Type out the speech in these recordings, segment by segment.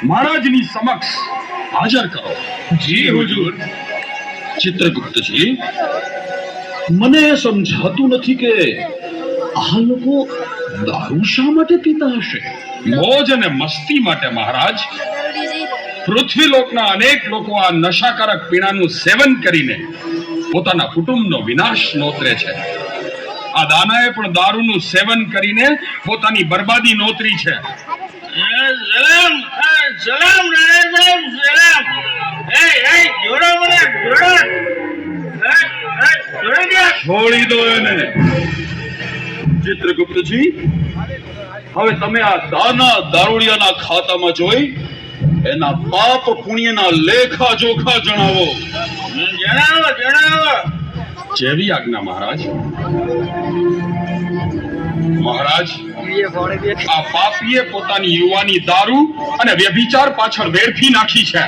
મહારાજની સમક્ષ હાજર કરો. જી હુજુર. ચિત્રગુપ્તજી, મને સમજાતું નથી કે આ લોકો દારૂ શા માટે પીતા હશે? મોજ અને મસ્તી માટે મહારાજ. પૃથ્વીલોકના અનેક લોકો આ નશાકારક પીણાનું સેવન કરીને પોતાના કુટુંબનો વિનાશ નોતરે છે. આ દાનાએ પણ દારૂનું સેવન કરીને પોતાની બરબાદી નોતરી છે. સલામ સલામ રાણા સાહેબ સલામ. જોડો મને જોડો. છોડી દો એને. ચિત્રગુપ્તજી, હવે તમે આ દારૂડિયાના ખાતામાં જોઈ એના પાપ પુણ્યના લેખા જોખા જણાવો. જણાવો જણાવો. જેવી આજ્ઞા મહારાજ. મહારાજ, આ પાપીએ પોતાની યુવાની દારૂ અને વ્યભિચાર પાછળ વેડફી નાખી છે.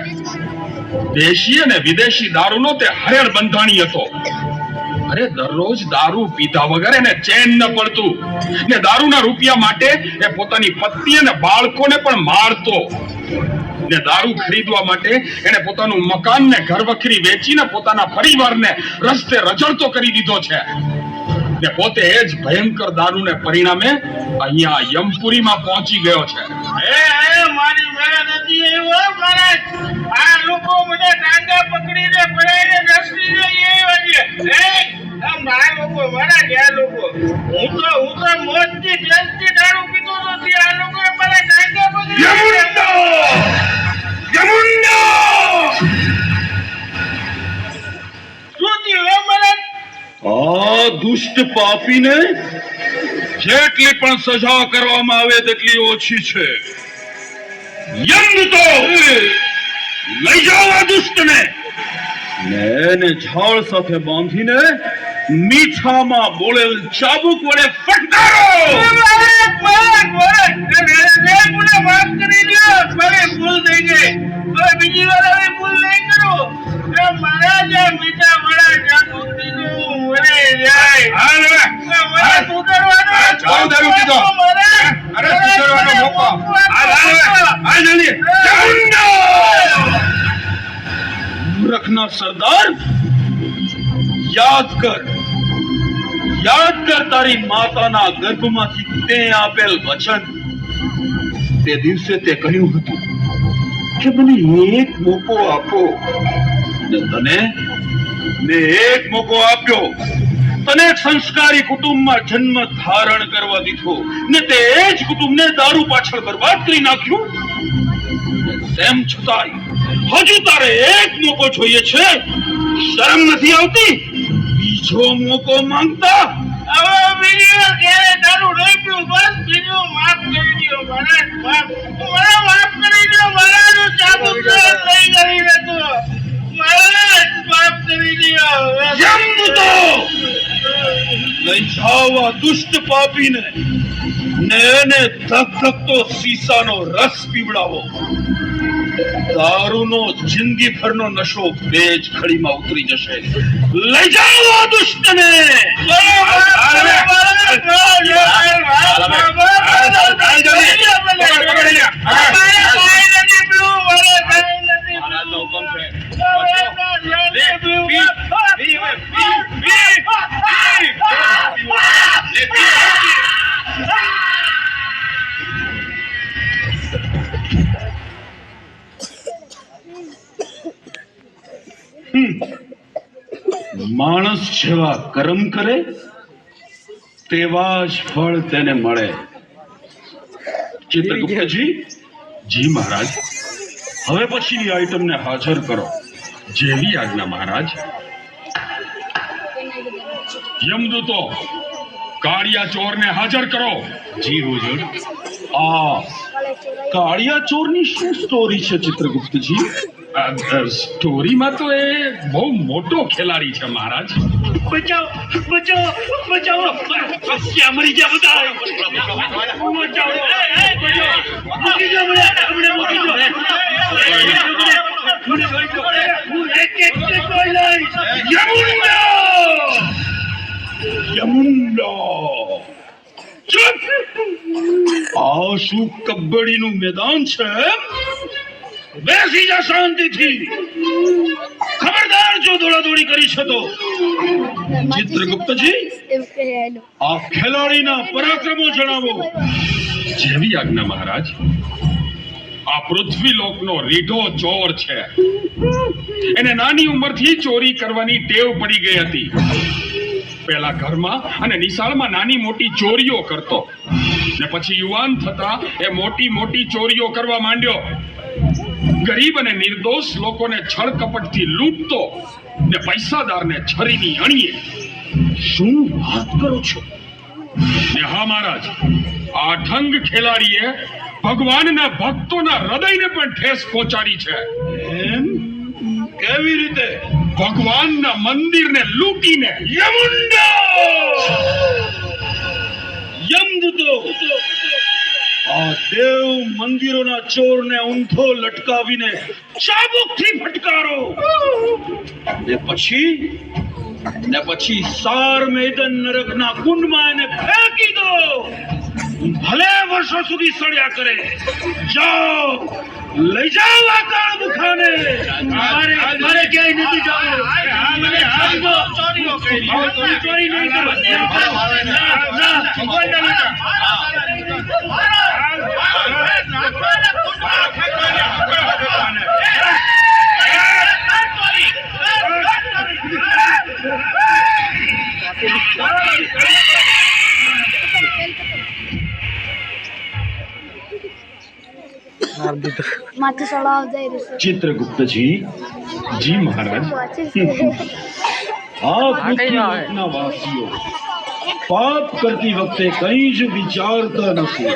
દેશી અને વિદેશી દારૂનો તે હરેર બંધાણી હતો. અરે દરરોજ દારૂ પીધા વગર એને ચેન ન પડતું ને દારૂના રૂપિયા માટે એ પોતાની પત્ની અને બાળકોને પણ મારતો. ને દારૂ ખરીદવા માટે એને પોતાનું મકાન ને ઘર વખરી વેચીને પોતાના પરિવારને રસ્તે રજળતો કરી દીધો છે. ને પોતે એ જ ભયંકર દારૂને પરિણામે અહીંયા યમપુરીમાં પહોંચી ગયો છે. મારી મેળા નથી એવો મહારાજ. આ લોકો મને ટાંગા પકડીને પડાઈને ઘસડીને એવા છે. આ લોકો મહારાજ, આ લોકો હું તો મોજથી જલ્દી દારૂ પીતો નથી. આ લોકો મને ટાંગા આ દુષ્ટ પાપીને જેટલી પણ સજા કરવામાં આવે તેટલી ઓછી છે. યમદૂતો, લઈ જાઓ આ દુષ્ટને ને એને ઝાડ સાથે બાંધીને મીઠામાં બોળેલ ચાબુક વડે ફટકારો. માફ કરી દો. ભૂલ થઈ ગઈ. હવે બીજી વાર આવી ભૂલ નહીં કરું. મહારાજ મીઠા વડા ચાબુક દીધું મને જાય. દારૂ પીધો. અરે સુધરવાનો મોકો. મૂર્ખના સરદાર, યાદ કર તારી માતાના ગર્ભમાંથી તે આપેલ વચન. તે દિવસે તે કહ્યું હતું કે મને એક મોકો આપો, ને તને મેં એક મોકો આપ્યો. તને એક સંસ્કારી કુટુંબમાં જન્મ ધારણ કરવા દીધો ને તે જ કુટુંબને દારૂ પાછળ બરબાદ કરી નાખ્યું. તેમ છતાંય હજુ તારે એક મોકો જોઈએ છે. શરમ નથી આવતી બીજો મોકો માંગતા? બીજી વાર ક્યારે દારૂ નહીં પીવું. બસ બીજું માફ કરી દો મહારાજ. માફ કરી દો મહારાજ. હું ચાબુક નહીં કરી રહેતો. મહારાજ માફ કરી દો. યમદૂતો, લઈ જાઓ આ દુષ્ટ પાપીને ને એને ધગધગતો શીશાનો રસ પીવડાવો. દારૂનો જિંદગીભરનો નશો બે જ ઘડીમાં ઉતરી જશે. લઈ જાઓ આ દુષ્ટને. માણસ જેવા કર્મ કરે તેવા જ ફળ તેને મળે. ચિત્રગુપ્તજી. જી મહારાજ. હવે પછીની આઈટમને હાજર કરો. જેવી આજ્ઞા મહારાજ. યમદૂતો, કાળિયા ચોરને હાજર કરો. જી હુજુર. આ કાળિયા ચોરની શું સ્ટોરી છે ચિત્રગુપ્તજી? સ્ટોરીમાં તો એ બહુ મોટો ખેલાડી છે મહારાજ. બચાવો બચાવો બચાવો. ક્યાં મરી ગયા બધા? બચાવો. મૂકી દો મને. મૂકી દો. હું એક કોઈ લઈશ. યમુંડા, ચૂપ! આ શું કબડ્ડીનું મેદાન છે? બેસી જા શાંતિથી. ખબરદાર જો દોડાદોડી કરી છે તો. ચિત્રગુપ્તજી, આ ખેલાડીના પરાક્રમો જણાવો. જેવી આજ્ઞા મહારાજ. આ પૃથ્વીલોકનો રીઢો ચોર છે. એને નાની ઉંમરથી ચોરી કરવાની ટેવ પડી ગઈ હતી. પહેલા ઘરમાં અને નિશાળમાં નાની મોટી ચોરીઓ કરતો, ને પછી યુવાન થતા એ મોટી મોટી ચોરીઓ કરવા માંડ્યો. ગરીબ અને નિર્દોષ લોકોને છળ કપટથી લૂંટતો, ને પૈસાદારને છરીની અણીએ. શું વાત કરો છો? ને હા મહારાજ, આ ઠંગ ખેલાડીએ ભગવાનના ભક્તોના હૃદયને પણ ઠેસ પહોંચાડી છે. એમ કેવી રીતે? ભગવાનના મંદિરને લૂંટીને. યમદૂતો, આ દેવ મંદિરોના ચોરને ઊંધો લટકાવીને ચાબુકથી ફટકારો. ને પછી સાર મેદન નરકના કુંડમાં એને ફેંકી દો. ભલે વર્ષો સુધી સળ્યા કરે. જાઓ, લઈ જાઓ આ કાળ મુખાને. મારે ક્યાંય નથી જવું. ચોરીઓ કરી. ચોરી નહીં કરો. માથે ચડાવ જઈ રહ્યું ચિત્રગુપ્તજી, જી મહારાજ. આ પૃથ્વીના વાસીઓ પાપ કરતી વખતે કંઈ જ વિચારતા નથી.